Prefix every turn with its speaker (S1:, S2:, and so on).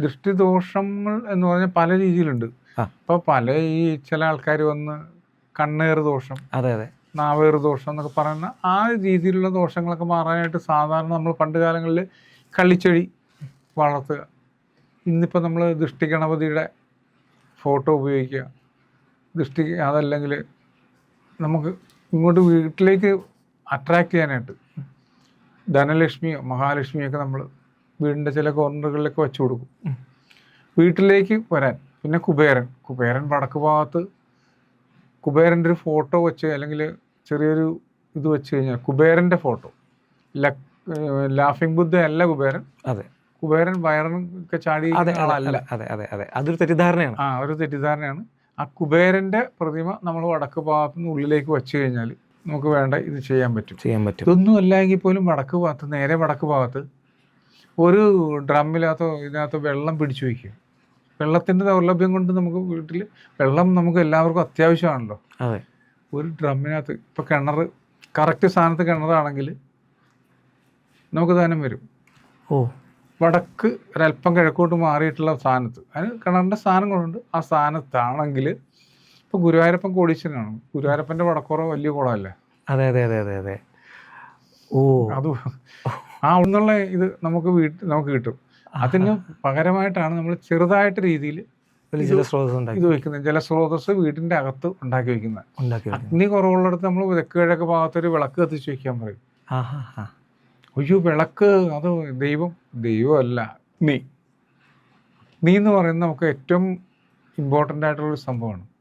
S1: ദൃഷ്ടിദോഷങ്ങൾ എന്ന് പറഞ്ഞാൽ പല രീതിയിലുണ്ട്.
S2: ആ.
S1: ഇപ്പോൾ പല ഈ ചില ആൾക്കാർ വന്ന് കണ്ണേറ് ദോഷം,
S2: അതെ അതെ
S1: നാവേറ് ദോഷം എന്നൊക്കെ പറയുന്ന ആ രീതിയിലുള്ള ദോഷങ്ങളൊക്കെ മാറാനായിട്ട് സാധാരണ നമ്മൾ പണ്ട് കാലങ്ങളിൽ കള്ളിച്ചെടി വളർത്തുക. ഇന്നിപ്പോൾ നമ്മൾ ദൃഷ്ടി ഗണപതിയുടെ ഫോട്ടോ ഉപയോഗിക്കുക. അതല്ലെങ്കിൽ നമുക്ക് ഇങ്ങോട്ട് വീട്ടിലേക്ക് അട്രാക്റ്റ് ചെയ്യാനായിട്ട് ധനലക്ഷ്മിയോ മഹാലക്ഷ്മിയൊക്കെ നമ്മൾ വീടിൻ്റെ ചില കോർണറുകളിലൊക്കെ വെച്ച് കൊടുക്കും. വീട്ടിലേക്ക് വരാൻ. പിന്നെ കുബേരൻ വടക്ക് ഭാഗത്ത് കുബേരൻ്റെ ഒരു ഫോട്ടോ വെച്ച് അല്ലെങ്കിൽ ചെറിയൊരു ഇത് വെച്ച് കഴിഞ്ഞാൽ കുബേരൻ്റെ ഫോട്ടോ, ലാഫിംഗ് ബുദ്ധ അല്ല കുബേരൻ.
S2: അതെ,
S1: കുബേരൻ വയറിനൊക്കെ ചാടി ആളല്ല.
S2: അതെ അതെ അതെ അതൊരു തെറ്റിദ്ധാരണയാണ്.
S1: ഒരു തെറ്റിദ്ധാരണയാണ്. ആ കുബേരൻ്റെ പ്രതിമ നമ്മൾ വടക്ക് ഭാഗത്ത് നിന്ന് ഉള്ളിലേക്ക് വെച്ച് കഴിഞ്ഞാൽ നമുക്ക് വേണ്ട ഇത് ചെയ്യാൻ പറ്റും. ഇതൊന്നും അല്ലെങ്കിൽ പോലും നേരെ വടക്ക് ഭാഗത്ത് ഒരു ഡ്രമ്മിനകത്തോ ഇതിനകത്തോ വെള്ളം പിടിച്ചു വയ്ക്കുക. വെള്ളത്തിൻ്റെ ദൗർലഭ്യം കൊണ്ട് നമുക്ക് വീട്ടിൽ വെള്ളം നമുക്ക് എല്ലാവർക്കും അത്യാവശ്യമാണല്ലോ.
S2: അതെ,
S1: ഒരു ഡ്രമ്മിനകത്ത് ഇപ്പോൾ കിണർ കറക്റ്റ് സ്ഥാനത്ത് കിണറാണെങ്കിൽ നമുക്ക് ദാനം വരും. വടക്ക് ഒരല്പം കിഴക്കോട്ട് മാറിയിട്ടുള്ള സ്ഥാനത്ത് അതിന് കിണറിൻ്റെ സ്ഥാനങ്ങളുണ്ട്. ആ സ്ഥാനത്താണെങ്കിൽ ഇപ്പോൾ ഗുരുവായൂരപ്പൻ കോടീശ്വരനാണ്. ഗുരുവായൂരപ്പൻ്റെ വടക്കുറ വലിയ കുളമല്ലേ.
S2: അതെ അതെ അതെ അതെ അതെ
S1: അത് ഒന്നുള്ള ഇത് നമുക്ക് കിട്ടും. അതിന് പകരമായിട്ടാണ് നമ്മൾ ചെറുതായിട്ട് രീതിയിൽ ഇത് വെക്കുന്നത്. ജലസ്രോതസ് വീടിൻ്റെ അകത്ത് ഉണ്ടാക്കി വെക്കുന്നത്. അഗ്നി കുറവുള്ളിടത്ത് നമ്മൾ തെക്ക് കിഴക്ക് ഭാഗത്തൊരു വിളക്ക് കത്തിച്ച് വെക്കാൻ പറയും. അയ്യോ വിളക്ക് അത് ദൈവമല്ല, നീ എന്ന് പറയുന്നത് നമുക്ക് ഏറ്റവും ഇമ്പോർട്ടൻ്റ് ആയിട്ടുള്ളൊരു സംഭവമാണ്.